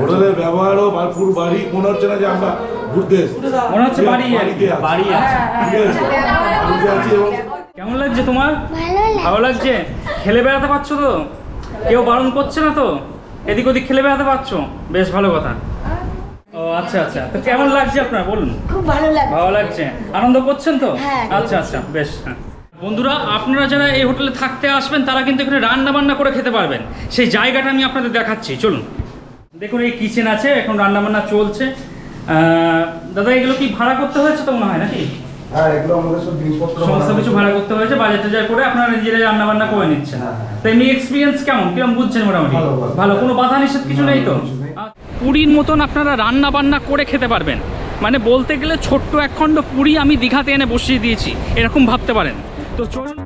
হোটেলের ব্যবহারও পুরো বাড়ি মনে হচ্ছে না যে আমরা ঘুরতে মনে হচ্ছে বাড়ি আছে। কেমন লাগছে তোমার? ভালো লাগছে? খেলে বেড়াতে পারছো তো? কেউ বারণ করছে না তো? এদিক ওদিক খেলে বেড়াতে পারছো? বেশ ভালো কথা। ও আচ্ছা আচ্ছা, তো কেমন লাগছে আপনার বলুন? খুব ভালো লাগছে। ভালো লাগছে, আনন্দ করছেন তো? হ্যাঁ। আচ্ছা আচ্ছা, বেশ। বন্ধুরা, আপনারা যারা এই হোটেলে থাকতে আসবেন তারা কিন্তু এখানে রান্না বান্না করে খেতে পারবেন। সেই জায়গাটা আমি আপনাদের দেখাচ্ছি, চলুন। দেখুন, এই কিচেন আছে, এখন রান্না বান্না চলছে। দাদা, এগুলো কি ভাড়া করতে হয়েছে তো মনে হয় নাকি? হ্যাঁ, এগুলো আমাদের সব জিনিসপত্র সমস্ত কিছু ভাড়া করতে হয়েছে, বাজেট টাজার করে আপনারা নিজেরাই রান্না বান্না করে নিচ্ছেন। তো এমনি এক্সপিরিয়েন্স কিরকম বুঝছেন? মোটামুটি ভালো, কোনো বাধা নিষেধ কিছু নেই তো? পুরীর মতন আপনারা রান্না বান্না করে খেতে পারবেন। মানে বলতে গেলে ছোট্ট একখণ্ড পুরী আমি দীঘাতে এনে বসিয়ে দিয়েছি, এরকম ভাবতে পারেন। তো চলুন।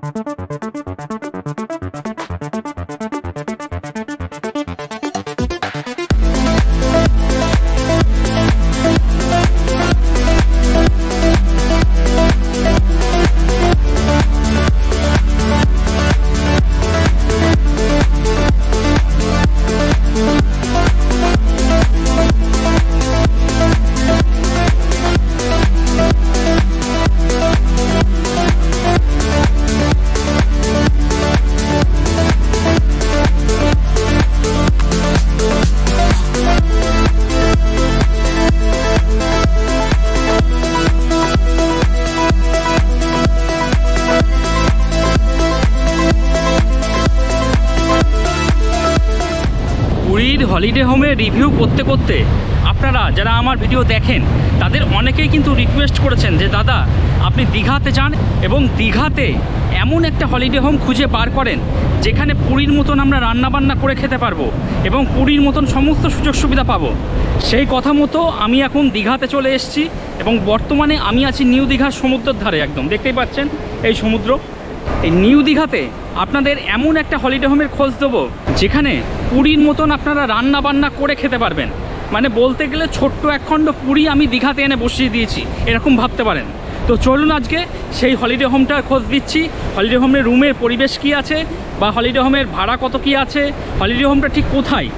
হলিডে হোমের রিভিউ করতে করতে আপনারা যারা আমার ভিডিও দেখেন তাদের অনেকেই কিন্তু রিকোয়েস্ট করেছেন যে দাদা আপনি দীঘাতে যান এবং দীঘাতে এমন একটা হলিডে হোম খুঁজে বার করেন যেখানে পুরীর মতন আমরা রান্নাবান্না করে খেতে পারবো এবং পুরীর মতন সমস্ত সুযোগ সুবিধা পাবো। সেই কথা মতো আমি এখন দীঘাতে চলে এসেছি এবং বর্তমানে আমি আছি নিউ দীঘার সমুদ্রের ধারে, একদম দেখতেই পাচ্ছেন এই সমুদ্র। এই নিউ দীঘাতে আপনাদের এমন একটা হলিডে হোমের খোঁজ দেবো যেখানে পুরীর মতন আপনারা রান্না বান্না করে খেতে পারবেন। মানে বলতে গেলে ছোট্ট একখণ্ড পুরী আমি দীঘাতে এনে বসিয়ে দিয়েছি, এরকম ভাবতে পারেন। তো চলুন আজকে সেই হলিডে হোমটার খোঁজ দিচ্ছি। হলিডে হোমের রুমের পরিবেশ কি আছে, বা হলিডে হোমের ভাড়া কত কি আছে, হলিডে হোমটা ঠিক কোথায়,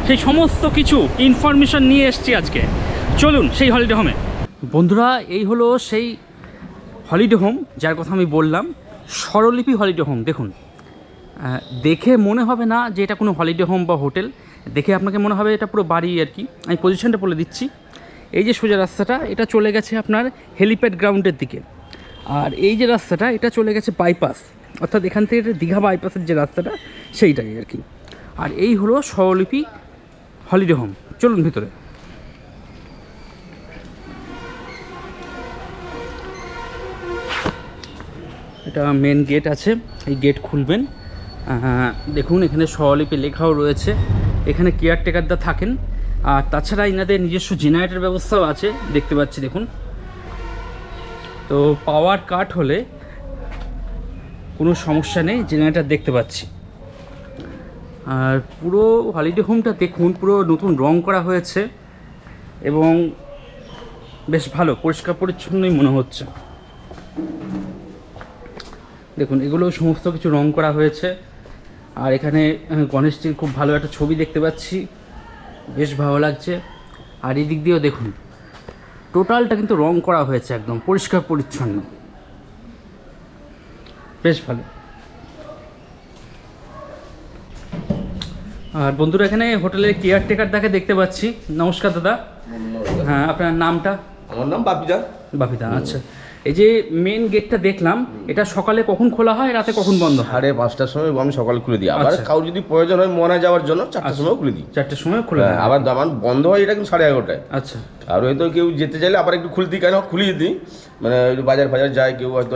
সেই সমস্ত কিছু ইনফরমেশন নিয়ে এসেছি আজকে। চলুন সেই হলিডে হোমে। বন্ধুরা, এই হলো সেই হলিডে হোম যার কথা আমি বললাম, স্বরলিপি হলিডে হোম। দেখুন, দেখে মনে হবে না যে এটা কোনো হলিডে হোম বা হোটেল, দেখে আপনাকে মনে হবে এটা পুরো বাড়ি আর কি। আমি পজিশনটা বলে দিচ্ছি। এই যে সোজা রাস্তাটা, এটা চলে গেছে আপনার হেলিপ্যাড গ্রাউন্ডের দিকে, আর এই যে রাস্তাটা এটা চলে গেছে বাইপাস, অর্থাৎ এখান থেকে দীঘা বাইপাসের যে রাস্তাটা সেইটাই আর কি। আর এই হলো স্বরলিপি হলিডে হোম। চলুন ভিতরে। এটা মেন গেট আছে, এই গেট খুলবেন। দেখুন এখানে স্বরলিপি লেখাও রয়েছে। এখানে কেয়ারটেকাররা থাকেন, আর তাছাড়া এনাদের নিজস্ব জেনারেটর ব্যবস্থাও আছে, দেখতে পাচ্ছি দেখুন। তো পাওয়ার কাট হলে কোনো সমস্যা নেই, জেনারেটর দেখতে পাচ্ছি। আর পুরো হলিডে হোমটা দেখুন, পুরো নতুন রং করা হয়েছে এবং বেশ ভালো পরিষ্কার পরিচ্ছন্নই মনে হচ্ছে। দেখুন এগুলো সমস্ত কিছু রং করা হয়েছে, আর এখানে গণেশজির খুব ভালো একটা ছবি দেখতে পাচ্ছি, বেশ ভালো লাগছে। আর এই দিক দিয়েও দেখুন টোটালটা কিন্তু রং করা হয়েছে, একদম পরিষ্কার পরিচ্ছন্ন, বেশ ভালো। আর বন্ধুরা, এখানে হোটেলের কেয়ারটেকারদাকে দেখতে পাচ্ছি। নমস্কার দাদা। হ্যাঁ, আপনার নামটা? আমার নাম বাপিদা। বাপিদা, আচ্ছা। এই যে মেন গেটটা দেখলাম, এটা সকালে কখন খোলা হয়, রাতে কখন বন্ধ হয়? 5:30টার সময় আমি সকালে খুলে দিই। আবার কারোর যদি প্রয়োজন হয় মনে যাওয়ার জন্য 4টার সময় খুলে দিই। 4টার সময় খুলে দিই। আবার দামান বন্ধ হয় এটা কিন্তু 11:30টায়। আচ্ছা। আর হয়তো কেউ যেতে চাইলে আবার একটু খুলে দিই, কেন খুলিয়ে দিই, মানে বাজার ফাজার যায় কেউ, হয়তো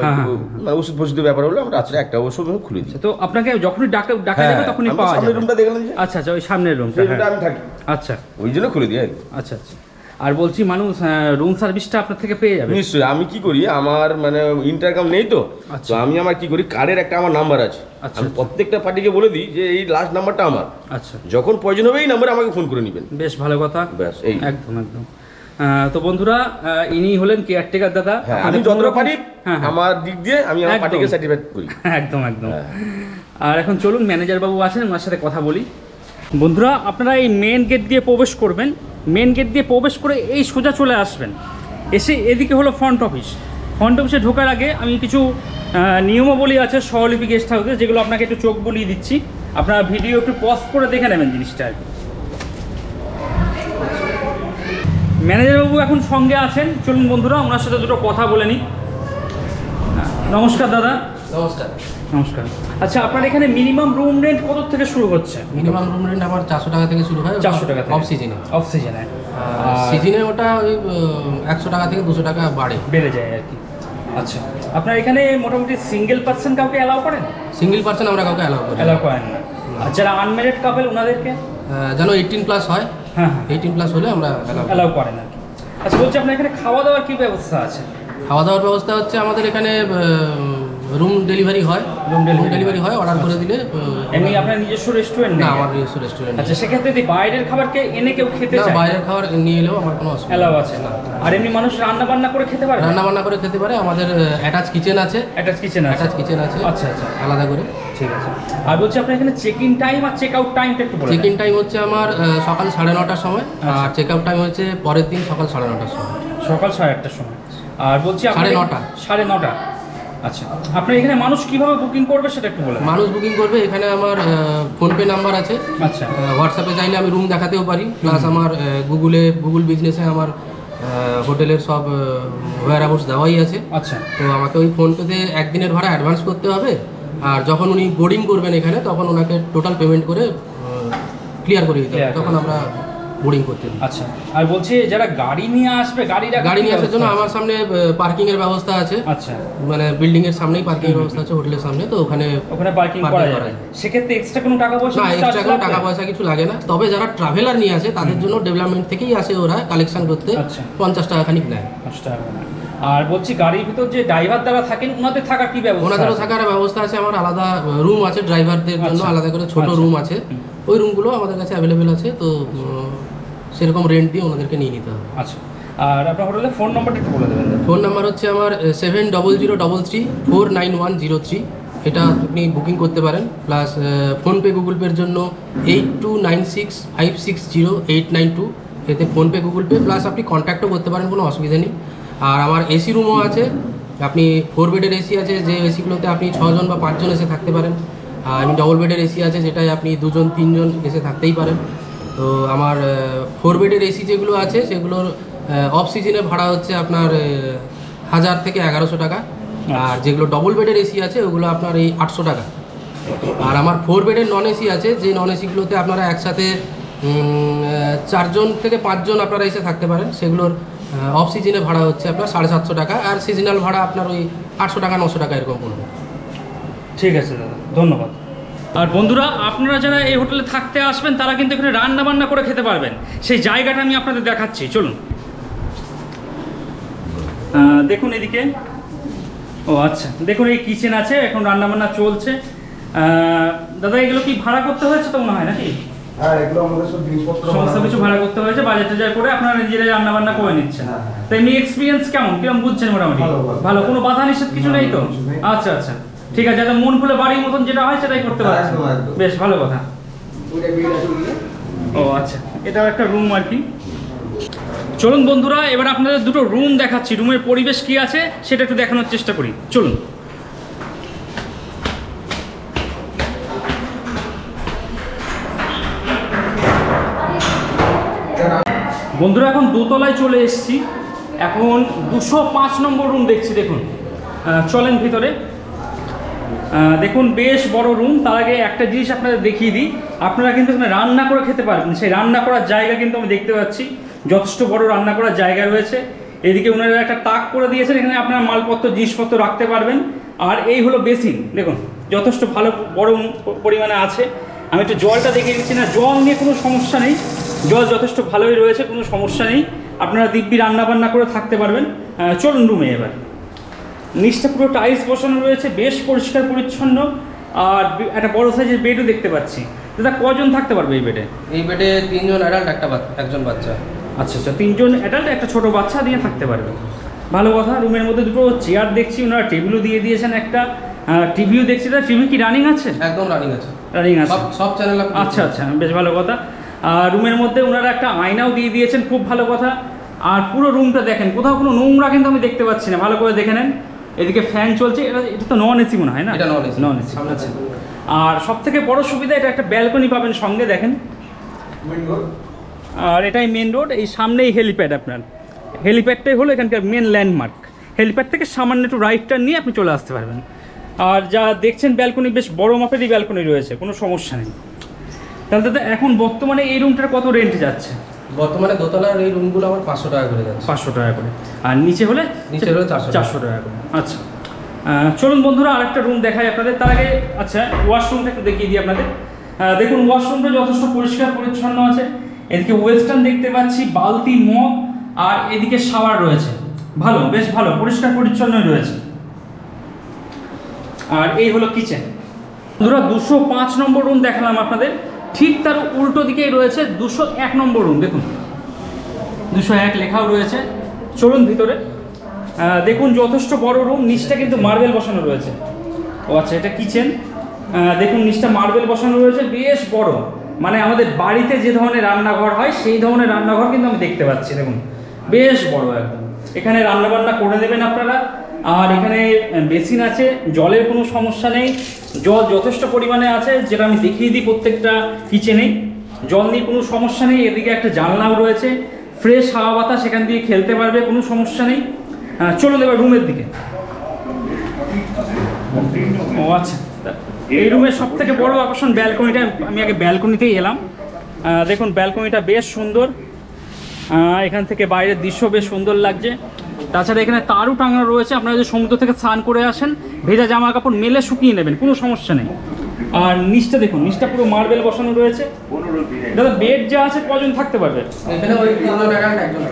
মানে ওষুধ ফষুধের ব্যাপার হলে আমরা রাত্রে 1টা ওষুধ খুলে দিই। তো আপনাকে যখনই ডাকা যাবে তখনই পাওয়া যাবে। সামনের রুমটা দেখলেন? আচ্ছা আচ্ছা, ওই সামনের রুমটা আমি থাকি। আচ্ছা, ওই জন্য খুলে দিই। আচ্ছা আচ্ছা। আর বলছি, মানুষ রুম সার্ভিসটা আপনার থেকে পেয়ে যাবে? নিশ্চয়ই। আমি কি করি, আমার মানে ইন্টারকাম নেই তো, তো আমি আমার কি করি, কার্ডের একটা আমার নাম্বার আছে, আমি প্রত্যেকটা পার্টিকে বলে দিই যে এই লাস্ট নাম্বারটা আমার। আচ্ছা। যখন প্রয়োজন হবে এই নাম্বারে আমাকে ফোন করে নেবেন। বেশ ভালো কথা। ব্যাস, এই একদম একদম। তো বন্ধুরা ইনি হলেন কেয়ারটেকার দাদা। হ্যাঁ, আমি যতটা পারি আমার দিক দিয়ে আমি আমার একদম। পার্টিকে স্যাটিসফাইড করি। একদম একদম। আর এখন চলুন ম্যানেজার বাবু আছেন, ওনার সাথে কথা বলি। বন্ধুরা আপনারা এই মেন গেট দিয়ে প্রবেশ করবেন, মেন গেট দিয়ে প্রবেশ করে এই সোজা চলে আসবেন, এসে এদিকে হলো ফ্রন্ট অফিস। ফ্রন্ট অফিসে ঢোকার আগে আমি কিছু নিয়মাবলী আছে স্বলিপি গেস্ট হাউসে, যেগুলো আপনাকে একটু চোখ বুলিয়ে দিচ্ছি, আপনারা ভিডিও একটু পজ করে দেখে নেবেন জিনিসটা আর কি। ম্যানেজারবাবু এখন সঙ্গে আছেন, চলুন বন্ধুরা ওনার সাথে দুটো কথা বলে নিই। নমস্কার দাদা। নমস্কার। নমস্কার। আচ্ছা, আপনার এখানে মিনিমাম রুম রেন্ট কত থেকে শুরু হচ্ছে? মিনিমাম রুম রেন্ট আমার 400 টাকা থেকে শুরু হয়। 400 টাকা অফ সিজনে। অফ সিজনে সিজনে ওটা ওই 100 টাকা থেকে 200 টাকা বেড়ে যায় আর কি। আচ্ছা, আপনার এখানে মোটামুটি সিঙ্গেল পার্সন কাউকে অ্যালাউ করেন? সিঙ্গেল পার্সন আমরা কাউকে অ্যালাউ করেন না। আর যারা আনম্যারিড কাপল ওনাদেরকে যেন 18+ হয়। হ্যাঁ, 18+ হলে আমরা অ্যালাউ করেন আর কি। আচ্ছা, বলছি আপনার এখানে খাওয়া দাওয়ার কী ব্যবস্থা আছে? খাওয়া দাওয়ার ব্যবস্থা হচ্ছে আমাদের এখানে রুম ডেলিভারি হয়। রুম ডেলিভারি হয়, অর্ডার করে দিলে। এমনি আপনার নিজস্ব রেস্টুরেন্ট? না, আমার নিজস্ব রেস্টুরেন্ট। আচ্ছা, সেক্ষেত্রে যদি বাইরের খাবারকে এনে কেউ খেতে চায়? না, বাইরের খাবার নিয়ে এলেও আমার কোনো অসুবিধা অ্যালাউ আছে না। আর এমনি মানুষ রান্না বান্না করে খেতে পারে? রান্না বান্না করে খেতে পারে। আমাদের অ্যাটাচ কিচেন আছে। অ্যাটাচ কিচেন আছে। আচ্ছা আচ্ছা, আলাদা করে। ঠিক আছে। আর বলছি আপনার এখানে চেক ইন টাইম আর চেক আউট টাইমটা একটু বলুন। চেক ইন টাইম হচ্ছে আমার সকাল 9:30টার সময়, আর চেক আউট টাইম হচ্ছে পরের দিন সকাল 9:30টার সময়। সকাল 8:30টার সময়। আর বলছি 9:30। 9:30। আচ্ছা, আপনার এখানে মানুষ কিভাবে বুকিং করবে সেটা একটু বলেন। মানুষ বুকিং করবে, এখানে আমার ফোনপে নাম্বার আছে। আচ্ছা, হোয়াটসঅ্যাপে চাইলে আমি রুম দেখাতেও পারি, প্লাস আমার গুগল বিজনেসে আমার হোটেলের সব ওয়্যার হাউস দেওয়াই আছে। আচ্ছা, তো আমাকে ওই ফোনপেতে একদিনের ভাড়া অ্যাডভান্স করতে হবে, আর যখন উনি বোর্ডিং করবেন এখানে তখন ওনাকে টোটাল পেমেন্ট করে ক্লিয়ার করে দিতে হবে, তখন আমরা বোর্ডিং করতে দিই। আচ্ছা, আর বলছি যারা গাড়ি নিয়ে আসবে, গাড়ি নিয়ে আসার জন্য আমার সামনে পার্কিং এর ব্যবস্থা আছে। আচ্ছা, মানে বিল্ডিং এর সামনেই পার্কিং এর ব্যবস্থা আছে, হোটেলের সামনে। তো ওখানে পার্কিং করা যাবে। সেক্ষেত্রে এক্সট্রা কোনো টাকা পয়সা? না, এক্সট্রা কোনো টাকা পয়সা কিছু লাগে না। তবে যারা ট্রাভেলার নিয়ে আসে তাদের জন্য ডেভেলপমেন্ট থেকেই আসে ওরা কালেকশন করতে। 50 টাকা খানিক নেয়। 50 টাকা। আর বলছি গাড়ির ভিতর যে ড্রাইভার দ্বারা থাকেন ওনাদের থাকার কি ব্যবস্থা? ওনাদেরও থাকার ব্যবস্থা আছে। আমার আলাদা রুম আছে ড্রাইভারদের জন্য, আলাদা করে ছোট রুম আছে। ওই রুমগুলো আমাদের কাছে অ্যাভেলেবেল আছে। তো সেরকম রেন্ট দিয়ে ওনাদেরকে নিয়ে নিতে হবে। আচ্ছা, আর আপনার হোটেলের ফোন নাম্বারটা একটু বলে দেবেন। ফোন নাম্বার হচ্ছে আমার 7003349103। এটা আপনি বুকিং করতে পারেন। প্লাস ফোনপে গুগল পের জন্য 8296560892, এতে ফোনপে গুগল পে, প্লাস আপনি কন্ট্যাক্টও করতে পারেন, কোনো অসুবিধা নেই। আর আমার এসি রুমও আছে। আপনি 4 বেডের এসি আছে, যে এসিগুলোতে আপনি 6 জন বা 5 জন এসে থাকতে পারেন। আর আমি ডবল বেডের এসি আছে, যেটায় আপনি 2 জন 3 জন এসে থাকতেই পারেন। তো আমার 4 বেডের এসি যেগুলো আছে সেগুলোর অফ সিজনে ভাড়া হচ্ছে আপনার 1000 থেকে 1100 টাকা। আর যেগুলো ডবল বেডের এসি আছে ওগুলো আপনার এই 800 টাকা। আর আমার 4 বেডের নন এসি আছে, যে নন এসিগুলোতে আপনারা একসাথে 4 জন থেকে 5 জন আপনারা এসে থাকতে পারেন। সেগুলোর অফ সিজনে ভাড়া হচ্ছে আপনার 750 টাকা, আর সিজনাল ভাড়া আপনার ওই 800 টাকা 900 টাকা এরকম পড়বে। ঠিক আছে দাদা, ধন্যবাদ। আর বন্ধুরা আপনারা যারা এই হোটেলে থাকতে আসবেন তারা কিন্তু এখানে রান্না বান্না করে খেতে পারবেন। সেই জায়গাটা আমি আপনাদের দেখাচ্ছি, চলুন। দেখুন এদিকে। ও আচ্ছা, দেখুন এই কিচেন আছে, এখন রান্না বান্না চলছে। দাদা এগুলো কি ভাড়া করতে হয়েছে তো মনে হয় নাকি? হ্যাঁ, এগুলো আমাদের সব জিনিসপত্র সমস্ত কিছু ভাড়া করতে হয়েছে, বাজার টাজার করে আপনারা নিজেরাই রান্না বান্না করে নিচ্ছেন। তো এমনি এক্সপিরিয়েন্স কিরম বুঝছেন? মোটামুটি ভালো, কোনো বাধা নিষেধ কিছু নেই তো? আচ্ছা আচ্ছা, ঠিক আছে। মন খুলে বাড়ির মতন যেটা হয় সেটাই করতে পারছেন, বেশ ভালো কথা। ও আচ্ছা, এটাও একটা রুম আর কি। চলুন বন্ধুরা, এবার আপনাদের দুটো রুম দেখাচ্ছি, রুমের পরিবেশ কি আছে সেটা একটু দেখানোর চেষ্টা করি, চলুন। বন্ধুরা এখন দোতলায় চলে এসেছি, এখন 205 নম্বর রুম দেখছি। দেখুন, চলেন ভিতরে। দেখুন বেশ বড় রুম। তার আগে একটা জিনিস আপনাদের দেখিয়ে দিই, আপনারা কিন্তু এখানে রান্না করে খেতে পারবেন। সেই রান্না করার জায়গা কিন্তু আমি দেখতে পাচ্ছি, যথেষ্ট বড় রান্না করার জায়গা রয়েছে। এদিকে ওনারা একটা তাক করে দিয়েছেন, এখানে আপনারা মালপত্র জিনিসপত্র রাখতে পারবেন। আর এই হলো বেসিন, দেখুন যথেষ্ট ভালো বড় পরিমাণে আছে। আমি একটু জলটা দেখিয়ে দিচ্ছি। না, জল নিয়ে কোনো সমস্যা নেই, জল যথেষ্ট ভালোই রয়েছে, কোনো সমস্যা নেই। আপনারা দিব্যি রান্না বান্না করে থাকতে পারবেন। চলুন রুমে। এবার নিচটা পুরো টাইলস বসানো রয়েছে, বেশ পরিষ্কার পরিচ্ছন্ন। আর একটা বড় সাইজের বেডও দেখতে পাচ্ছি। দাদা কজন থাকতে পারবে এই বেডে? এই বেডে 3 জন অ্যাডাল্ট, একজন বাচ্চা। আচ্ছা আচ্ছা, 3 জন অ্যাডাল্ট, একটা ছোট বাচ্চা দিয়ে থাকতে পারবে, ভালো কথা। রুমের মধ্যে দুটো চেয়ার দেখছি, ওনারা টেবিলও দিয়ে দিয়েছেন, একটা টিভিও দেখছি। তা টিভি কি রানিং আছে? একদম রানিং আছে, রানিং আছে, সব চ্যানেল। আচ্ছা আচ্ছা, বেশ ভালো কথা। আর রুমের মধ্যে ওনারা একটা আয়নাও দিয়ে দিয়েছেন, খুব ভালো কথা। আর পুরো রুমটা দেখেন, কোথাও কোনো নোংরা কিন্তু আমি দেখতে পাচ্ছি না, ভালো করে দেখে নেন। এদিকে ফ্যান চলছে, এটা তো নন এসি মনে হয় না? এটা নন এসি। নন এসি, আচ্ছা। আর সব থেকে বড় সুবিধা, এটা একটা ব্যালকনি পাবেন সঙ্গে, দেখেন। আর এটাই মেন রোড, এই সামনেই হেলিপ্যাড। আপনার হেলিপ্যাডটাই হলো এখানকার মেন ল্যান্ডমার্ক। হেলিপ্যাড থেকে সামান্য একটু রাইট টার্ন নিয়ে আপনি চলে আসতে পারবেন। আর যা দেখছেন ব্যালকনি, বেশ বড় মাপেরই ব্যালকনি রয়েছে, কোনো সমস্যা নেই। তাহলে দাদা এখন বর্তমানে এই রুমটার কত রেন্ট যাচ্ছে? বর্তমানে দোতলার এই রুমগুলো আমার 500 টাকা করে যাচ্ছে। 500 টাকা করে। আর নিচে হলে? নিচে হলে 400 টাকা করে। আচ্ছা, চলুন বন্ধুরা আরেকটা রুম দেখাই আপনাদের। তার আগে আচ্ছা, ওয়াশরুমটা একটু দেখিয়ে দিই আপনাদের। দেখুন, ওয়াশরুমটা যথেষ্ট পরিষ্কার পরিচ্ছন্ন আছে। এদিকে ওয়েস্টার্ন দেখতে পাচ্ছি, বালতি, মগ, আর এদিকে শাওয়ার রয়েছে। ভালো, বেশ ভালো, পরিষ্কার পরিচ্ছন্নই রয়েছে। আর এই হলো কিচেন। বন্ধুরা 205 নম্বর রুম দেখালাম আপনাদের, ঠিক তার উল্টো দিকেই রয়েছে 201 নম্বর রুম। দেখুন 201 লেখাও রয়েছে। চলুন ভিতরে দেখুন, যথেষ্ট বড় রুম, নিচটা কিন্তু মার্বেল বসানো রয়েছে। ও আচ্ছা, এটা কিচেন। দেখুন নিচটা মার্বেল বসানো রয়েছে, বেশ বড়, মানে আমাদের বাড়িতে যে ধরনের রান্নাঘর হয় সেই ধরনের রান্নাঘর কিন্তু আমি দেখতে পাচ্ছি। দেখুন বেশ বড় একদম, এখানে রান্নাবান্না করে দেবেন আপনারা। আর এখানে বেসিন আছে, জলের কোনো সমস্যা নেই, জল যথেষ্ট পরিমাণে আছে, যেটা আমি দেখিয়ে দিই প্রত্যেকটা কিচেনেই। জল নিয়ে কোনো সমস্যা নেই। এদিকে একটা জানলাও রয়েছে, ফ্রেশ হাওয়া বাতাস এখান দিয়ে খেলতে পারবে, কোনো সমস্যা নেই। চলুন এবার রুমের দিকে। ও আচ্ছা, এই রুমের সব থেকে বড় আকর্ষণ ব্যালকনিটা। আমি আগে ব্যালকনিতেই এলাম। দেখুন ব্যালকনিটা বেশ সুন্দর, এখান থেকে বাইরের দৃশ্য বেশ সুন্দর লাগছে। তাছাড়া এখানে তারও টাঙানো রয়েছে, আপনারা যদি সমুদ্র থেকে স্নান করে আসেন, ভেজা জামা কাপড় মেলে শুকিয়ে নেবেন, কোনো সমস্যা নেই। আর নিচটা দেখুন, নিচটা পুরো মার্বেল বসানো রয়েছে। দাদা বেড যা আছে কজন থাকতে পারবে? এখানে ওই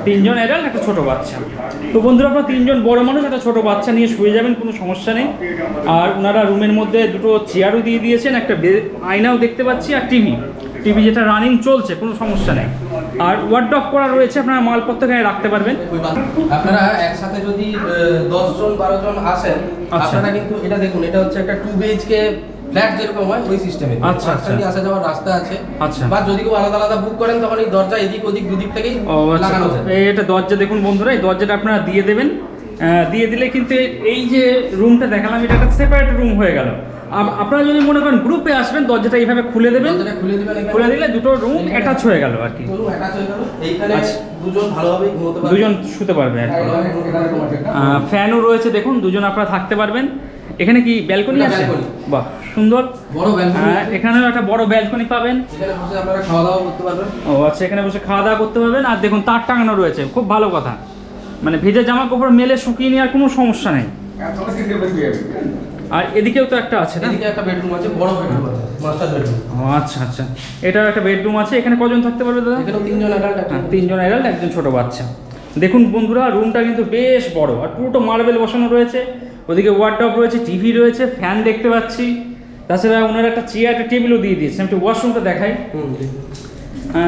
3 জন অ্যাডাল্ট, একটা ছোট বাচ্চা। তো বন্ধুরা আপনারা 3 জন বড় মানুষ, একটা ছোট বাচ্চা নিয়ে শুয়ে যাবেন, কোনো সমস্যা নেই। আর ওনারা রুমের মধ্যে দুটো চেয়ারও দিয়ে দিয়েছেন, একটা আয়নাও দেখতে পাচ্ছি, আর টিভি যেটা রানিং চলছে, কোনো সমস্যা নেই। আর ওয়ার্ডরোব করা রয়েছে, আপনারা মালপত্র এখানে রাখতে পারবেন। আপনারা একসাথে যদি 10 জন 12 জন আসেন, আপনারা কিন্তু এটা দেখুন, এটা হচ্ছে একটা 2 BHK ফ্ল্যাট যেরকম হয় ওই সিস্টেমে। আচ্ছা আচ্ছা, আসা যাওয়ার রাস্তা আছে। আচ্ছা, বা যদি কেউ আলাদা আলাদা বুক করেন, তখন এই দরজা এদিক ওদিক দুদিক থেকেই লাগানো যায়। এটা দরজা দেখুন বন্ধুরা, এই দরজাটা আপনারা দিয়ে দেবেন। দিয়ে দিলে কিন্তু এই যে রুমটা দেখালাম, এটা একটা সেপারেট রুম হয়ে গেল। আপনারা যদি মনে করেন গ্রুপে আসবেন, দরজাটা এইভাবে খুলে দেবেন, খুলে দিলে দুটো রুম অ্যাটাচ হয়ে গেল আর কি। এইখানে দুজন ভালোভাবে ঘুমোতে পারবে, দুজন শুতে পারবে আর কি। ফ্যানও রয়েছে, দেখুন দুজন আপনারা থাকতে পারবেন। এখানে কি ব্যালকনি আছে? বাহ, সুন্দর বড় ব্যালকনি। এখানেও একটা বড় ব্যালকনি পাবেন, এখানে বসে আপনারা খাওয়া দাওয়া করতে পারবেন। ও আচ্ছা, এখানে বসে খাওয়া দাওয়া করতে পারবেন। আর দেখুন তার টাঙানো রয়েছে, খুব ভালো কথা, মানে ভেজা জামা কাপড় মেলে শুকিয়ে নেওয়ার কোনো সমস্যা নেই। আর এদিকেও তো একটা আছে না? এদিকে একটা বেডরুম আছে, বড় বেডরুম আছে, মাস্টার বেডরুম। ও আচ্ছা আচ্ছা, এটাও একটা বেডরুম আছে। এখানে কজন থাকতে পারবে দাদা? এখানে 3 জন অ্যাডাল্ট, 3 জন অ্যাডাল্ট, একজন ছোট বাচ্চা। দেখুন বন্ধুরা রুমটা কিন্তু বেশ বড়, আর পুরোটা মার্বেল বসানো রয়েছে। ওদিকে ওয়ার্ডরোব রয়েছে, টিভি রয়েছে, ফ্যান দেখতে পাচ্ছি। তাছাড়া ওনারা একটা চেয়ার, একটা টেবিলও দিয়ে দিয়েছে। আমি একটু ওয়াশরুমটা দেখাই।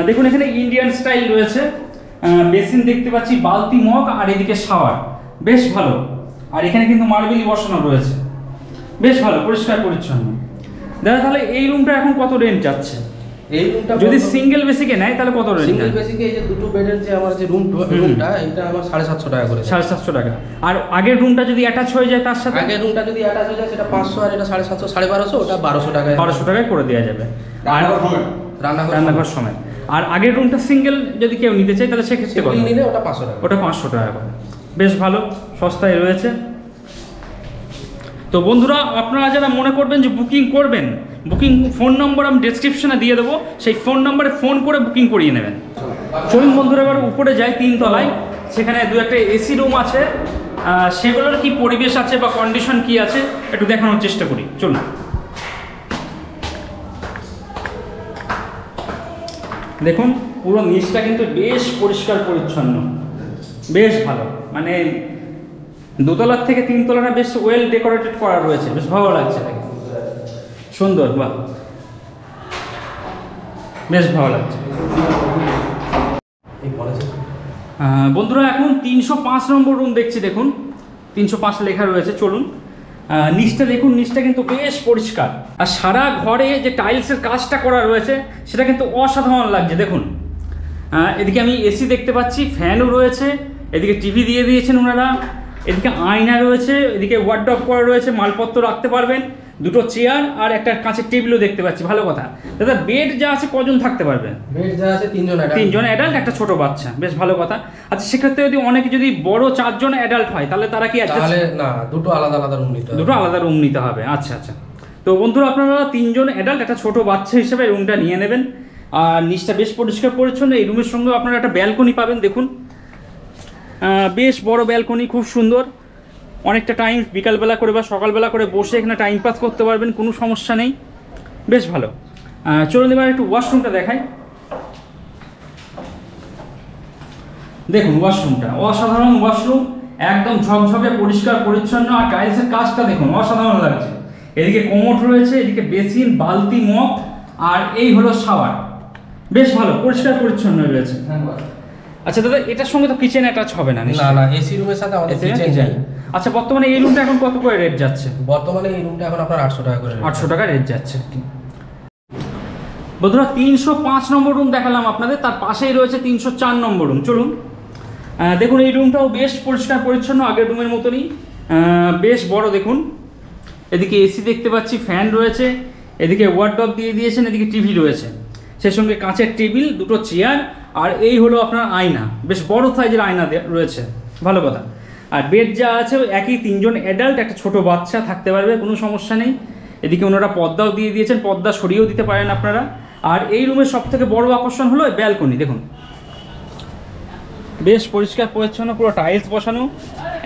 দেখুন এখানে ইন্ডিয়ান স্টাইল রয়েছে, বেসিন দেখতে পাচ্ছি, বালতি, মগ, আর এদিকে শাওয়ার, বেশ ভালো। আর এখানে কিন্তু মার্বেলই বসানো রয়েছে, বেশ ভালো, পরিষ্কার পরিচ্ছন্ন। দাদা তাহলে এই রুমটা এখন কত রেন্ট যাচ্ছে? এই রুমটা যদি সিঙ্গেল বেসিকে নেয় তাহলে কত রেন্ট? সিঙ্গেল বেসিকে এই যে দুটো বেডের যে আমার যে রুমটা, এটা আমার 750 টাকা করে। 750 টাকা। আর আগের রুমটা যদি অ্যাটাচ হয়ে যায় তার সাথে? আগের রুমটা যদি অ্যাটাচ হয়ে যায় সেটা 500, আর এটা 750, 1250, ওটা 1200 টাকায়। 1200 টাকায় করে দেওয়া যাবে। আর রান্নাঘর সময়। আর আগের রুমটা সিঙ্গেল যদি কেউ নিতে চায় তাহলে সেক্ষেত্রে কত নিলে? ওটা 500 টাকা। ওটা 500 টাকা করে, বেশ ভালো, সস্তায় রয়েছে। তো বন্ধুরা আপনারা যারা মনে করবেন যে বুকিং করবেন, বুকিং ফোন নম্বর আমি ডেসক্রিপশনে দিয়ে দেবো, সেই ফোন নম্বরে ফোন করে বুকিং করিয়ে নেবেন। চলুন বন্ধুরা এবার উপরে যাই, 3 তলায়, সেখানে 2-1টা এসি রুম আছে, সেগুলোর কি পরিবেশ আছে বা কন্ডিশন কি আছে একটু দেখানোর চেষ্টা করি। চলুন। দেখুন পুরো নিচটা কিন্তু বেশ পরিষ্কার পরিচ্ছন্ন, বেশ ভালো, মানে দোতলার থেকে 3 তলাটা বেশ ওয়েল ডেকোরেটেড করা রয়েছে, বেশ ভালো লাগছে, সুন্দর, বাহ, বেশ ভালো লাগছে। বন্ধুরা এখন 305 নম্বর রুম দেখছি, দেখুন 305 লেখা রয়েছে। চলুন নিচটা দেখুন, নিচটা কিন্তু বেশ পরিষ্কার, আর সারা ঘরে যে টাইলসের কাজটা করা রয়েছে সেটা কিন্তু অসাধারণ লাগছে। দেখুন এদিকে আমি এসি দেখতে পাচ্ছি, ফ্যানও রয়েছে, এদিকে টিভি দিয়ে দিয়েছেন ওনারা, এদিকে আয়না রয়েছে, এদিকে ওয়ার্ডরোব করা রয়েছে, মালপত্র রাখতে পারবেন, দুটো চেয়ার আর একটা কাঁচের টেবিলও দেখতে পাচ্ছি। ভালো কথা দাদা। বেড যা আছে কজন থাকতে পারবে? বেড যা আছে 3 জন অ্যাডাল্ট, 3 জন অ্যাডাল্ট, একটা ছোট বাচ্চা, বেশ ভালো কথা। আচ্ছা সেক্ষেত্রে যদি অনেকে যদি বড় 4 জন অ্যাডাল্ট হয় তাহলে তারা কি তাহলে না, দুটো আলাদা আলাদা রুম নিতে হবে, দুটো আলাদা রুম নিতে হবে। আচ্ছা আচ্ছা। তো বন্ধুরা আপনারা 3 জন অ্যাডাল্ট একটা ছোট বাচ্চা হিসেবে রুমটা নিয়ে নেবেন। আর নিচটা বেশ পরিষ্কার পরিচ্ছন্ন। এই রুমের সঙ্গে আপনারা একটা ব্যালকনি পাবেন, দেখুন বেশ বড় ব্যালকনি, খুব সুন্দর। অনেকটা টাইম বিকালবেলা করে বা সকালবেলা করে বসে এখানে টাইম পাস করতে পারবেন, কোনো সমস্যা নেই, বেশ ভালো। চলুন এবার একটু ওয়াশরুমটা দেখাই। দেখুন ওয়াশরুমটা অসাধারণ ওয়াশরুম, একদম ঝকঝকে পরিষ্কার পরিচ্ছন্ন, আর টাইলসের কাজটা দেখুন অসাধারণ লাগছে। এদিকে কোমোড রয়েছে, এদিকে বেসিন, বালতি, মগ, আর এই হলো শাওয়ার, বেশ ভালো পরিষ্কার পরিচ্ছন্ন রয়েছে। আচ্ছা দাদা এটার সঙ্গে তো কিচেন অ্যাটাচ হবে না? না না, এসি রুমের সাথে আমাদের কিচেন চাই। আচ্ছা বর্তমানে এই রুমটা এখন কত করে রেট যাচ্ছে? বর্তমানে এই রুমটা এখন আপনার 800 টাকা করে, 800 টাকা রেট যাচ্ছে। বন্ধুরা 305 নম্বর রুম দেখালাম আপনাদের, তার পাশেই রয়েছে 304 নম্বর রুম। চলুন দেখুন এই রুমটাও বেশ পরিষ্কার পরিচ্ছন্ন, আগের রুমের মতনই, বেশ বড়। দেখুন এদিকে এসি দেখতে পাচ্ছি, ফ্যান রয়েছে, এদিকে ওয়ার্ডরোব দিয়ে দিয়েছেন, এদিকে টিভি রয়েছে, সেই সঙ্গে কাঁচের টেবিল, দুটো চেয়ার, আর এই হলো আপনার আয়না, বেশ বড় সাইজের আয়না রয়েছে, ভালো কথা। আর বেড যা আছে একই, 3 জন অ্যাডাল্ট, একটা ছোট বাচ্চা থাকতে পারবে, কোনো সমস্যা নেই। এদিকে ওনারা পর্দাও দিয়ে দিয়েছেন, পর্দা সরিয়েও দিতে পারেন আপনারা। আর এই রুমের সবথেকে বড় আকর্ষণ হলো ব্যালকনি, দেখুন বেশ পরিষ্কার পরিচ্ছন্ন, পুরো টাইলস বসানো,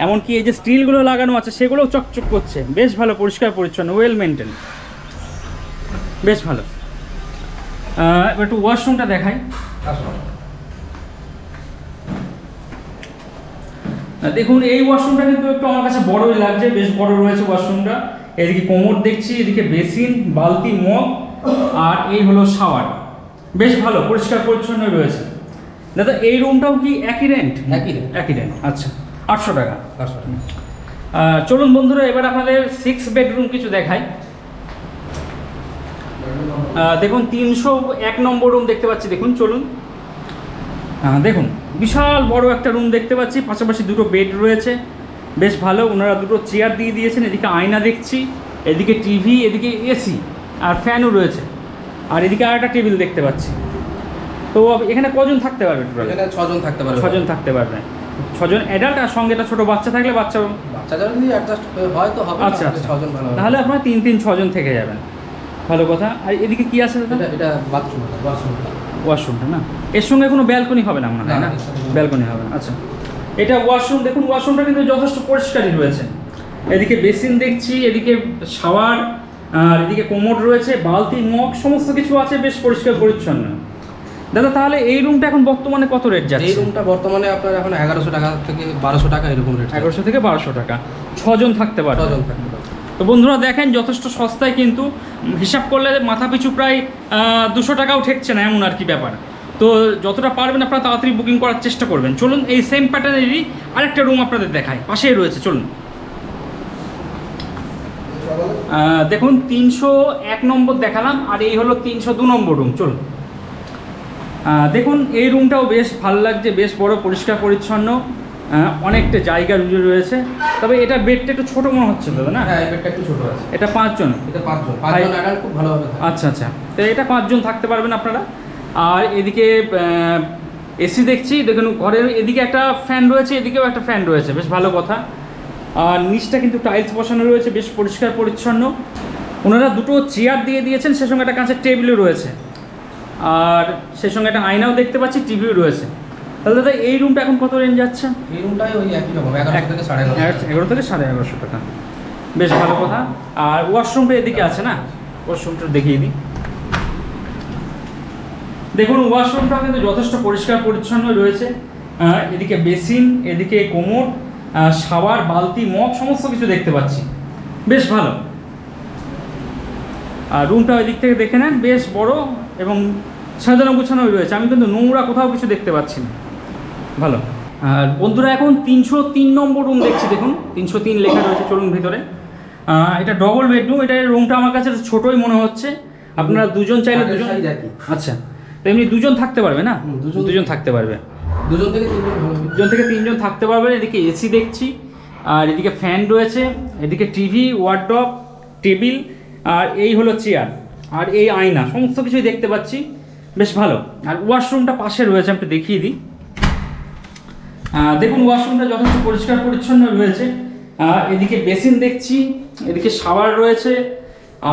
এমনকি এই যে স্টিলগুলো লাগানো আছে সেগুলোও চকচক করছে, বেশ ভালো পরিষ্কার পরিচ্ছন্ন, ওয়েল মেনটেন, বেশ ভালো। এবার একটু ওয়াশরুমটা দেখাই। দেখুন এই ওয়াশরুমটা কিন্তু একটু আমার কাছে বড়ই লাগছে, বেশ বড় রয়েছে ওয়াশরুমটা। এদিকে কোমোড দেখছি, এদিকে বেসিন, বালতি, মগ, আর এই হলো শাওয়ার, বেশ ভালো পরিষ্কার পরিচ্ছন্ন রয়েছে। দাদা এই রুমটাও কি একই রেন্ট? একই রেন্ট। আচ্ছা 800 টাকা। চলুন বন্ধুরা এবার আপনাদের 6 বেডরুম কিছু দেখাই। দেখুন 301 নম্বর রুম দেখতে পাচ্ছি, দেখুন চলুন। দেখুন বিশাল বড় একটা রুম দেখতে পাচ্ছি, পাশাপাশি দুটো বেড রয়েছে, বেশ ভালো। ওনারা দুটো চেয়ার দিয়ে দিয়েছেন, এদিকে আয়না দেখছি, এদিকে টিভি, এদিকে এসি আর ফ্যানও রয়েছে, আর এদিকে আর একটা টেবিল দেখতে পাচ্ছি। তো এখানে কজন থাকতে পারবে? এখানে 6 জন থাকতে পারবে। 6 জন থাকতে পারবে, 6 জন অ্যাডাল্ট, আর সঙ্গে একটা ছোটো বাচ্চা থাকলে বাচ্চা যদি অ্যাডজাস্ট হয় তো হবে। আচ্ছা আচ্ছা, 6 জন ভালো, তাহলে আপনারা 3-6 জন থেকে যাবেন, ভালো কথা। আর এদিকে কি আছে দাদা? এটা বাথরুম, ওয়াশরুমটা না, এর সঙ্গে কোনো ব্যালকনি হবে না মনে হয়? না ব্যালকনি হবে না। আচ্ছা এটা ওয়াশরুম, দেখুন ওয়াশরুমটা কিন্তু যথেষ্ট পরিষ্কারই রয়েছে। এদিকে বেসিন দেখছি, এদিকে শাওয়ার, আর এদিকে কোমোড রয়েছে, বালতি, মগ, সমস্ত কিছু আছে, বেশ পরিষ্কার পরিচ্ছন্ন। দাদা তাহলে এই রুমটা এখন বর্তমানে কত রেট যাচ্ছে? এই রুমটা বর্তমানে আপনার এখন 1100 টাকা থেকে 1200 টাকা এরকম রেট। 1100 থেকে 1200 টাকা, 6 জন থাকতে পারে। 6 জন থাকতে পারে। তো বন্ধুরা দেখেন যথেষ্ট সস্তায়, কিন্তু হিসাব করলে মাথা পিছু প্রায় 200 টাকাও ঠেকছে না, এমন আর কি ব্যাপার। তো যতটা পারবেন আপনারা তাড়াতাড়ি বুকিং করার চেষ্টা করবেন। চলুন এই সেম প্যাটার্নেরই আরেকটা রুম আপনাদের দেখায়, পাশেই রয়েছে, চলুন। দেখুন 301 নম্বর দেখালাম, আর এই হলো 302 নম্বর রুম। চলুন দেখুন এই রুমটাও বেশ ভালো লাগছে, বেশ বড়, পরিষ্কার পরিচ্ছন্ন, অনেকটা জায়গা জুড়ে রয়েছে। তবে এটা বেডটা একটু ছোট মনে হচ্ছে দাদা, না? হ্যাঁ বেডটা একটু ছোট আছে। এটা 5 জন? এটা 5 জন, 5 জন অ্যাডাল্ট খুব ভালোভাবে থাকে। আচ্ছা আচ্ছা, তো এটা 5 জন থাকতে পারবেন আপনারা। আর এদিকে এসি দেখছি, দেখুন ঘরের এদিকে একটা ফ্যান রয়েছে, এদিকেও একটা ফ্যান রয়েছে, বেশ ভালো কথা। আর নিচটা কিন্তু টাইলস বসানো রয়েছে, বেশ পরিষ্কার পরিচ্ছন্ন। ওনারা দুটো চেয়ার দিয়ে দিয়েছেন, সে সঙ্গে একটা কাঁচের টেবিলও রয়েছে, আর সেই সঙ্গে একটা আয়নাও দেখতে পাচ্ছি, টিভিও রয়েছে। তাহলে দাদা এই রুমটা এখন কত রেঞ্জ যাচ্ছে? এই রুমটাই ওই একই রকম, 1100 থেকে 1150। 11 থেকে 1150 টাকা, বেশ ভালো কথা। আর ওয়াশরুমটা এদিকে আছে না, ওয়াশরুমটা দেখিয়ে দিই। দেখুন ওয়াশরুমটা কিন্তু যথেষ্ট পরিষ্কার পরিচ্ছন্ন রয়েছে, এদিকে বেসিন, এদিকে কোমোড, শাওয়ার, বালতি, মগ, সমস্ত কিছু দেখতে পাচ্ছি, বেশ ভালো। আর রুমটা ওই দিক থেকে দেখে নেন, বেশ বড় এবং সাজানো গুছানোই রয়েছে। আমি কিন্তু নোংরা কোথাও কিছু দেখতে পাচ্ছি না, ভালো। আর বন্ধুরা এখন 303 নম্বর রুম দেখছি, দেখুন 303 লেখা রয়েছে, চলুন ভিতরে। এটা ডবল বেডরুম, এটা রুমটা আমার কাছে ছোটই মনে হচ্ছে। আপনারা দুজন চাইলে দুজন, আচ্ছা তো এমনি দুজন থাকতে পারবে না? দুজন থাকতে পারবে, দুজন থেকে তিনজন থাকতে পারবেন। এদিকে এসি দেখছি, আর এদিকে ফ্যান রয়েছে, এদিকে টিভি, ওয়ার্ডরোব, টেবিল, আর এই হলো চেয়ার, আর এই আয়না, সমস্ত কিছুই দেখতে পাচ্ছি, বেশ ভালো। আর ওয়াশরুমটা পাশে রয়েছে, আমি দেখিয়ে দিই। দেখুন ওয়াশরুমটা যথেষ্ট পরিষ্কার পরিচ্ছন্ন রয়েছে। এদিকে বেসিন দেখছি, এদিকে শাওয়ার রয়েছে,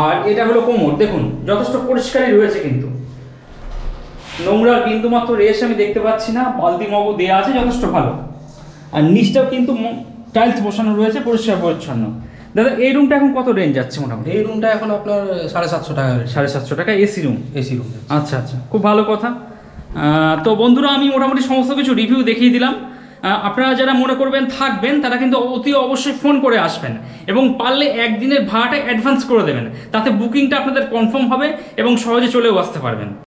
আর এটা হলো কোমর, দেখুন যথেষ্ট পরিষ্কারই রয়েছে, কিন্তু নোংরার বিন্দুমাত্র রেশ আমি দেখতে পাচ্ছি না। বালতি মগও দেওয়া আছে, যথেষ্ট ভালো। আর নিচটাও কিন্তু টাইলস বসানো রয়েছে, পরিষ্কার পরিচ্ছন্ন। দাদা এই রুমটা এখন কত রেঞ্জ যাচ্ছে মোটামুটি? এই রুমটা এখন আপনার 750 টাকা। 750 টাকা এসি রুম? AC room. আচ্ছা আচ্ছা, খুব ভালো কথা। তো বন্ধুরা আমি মোটামুটি সমস্ত কিছু রিভিউ দেখিয়ে দিলাম। আপনারা যারা মনে করবেন থাকবেন তারা কিন্তু অতি অবশ্যই ফোন করে আসবেন, এবং পারলে একদিনের ভাড়াটা অ্যাডভান্স করে দেবেন, তাতে বুকিংটা আপনাদের কনফার্ম হবে এবং সহজে চলেও আসতে পারবেন।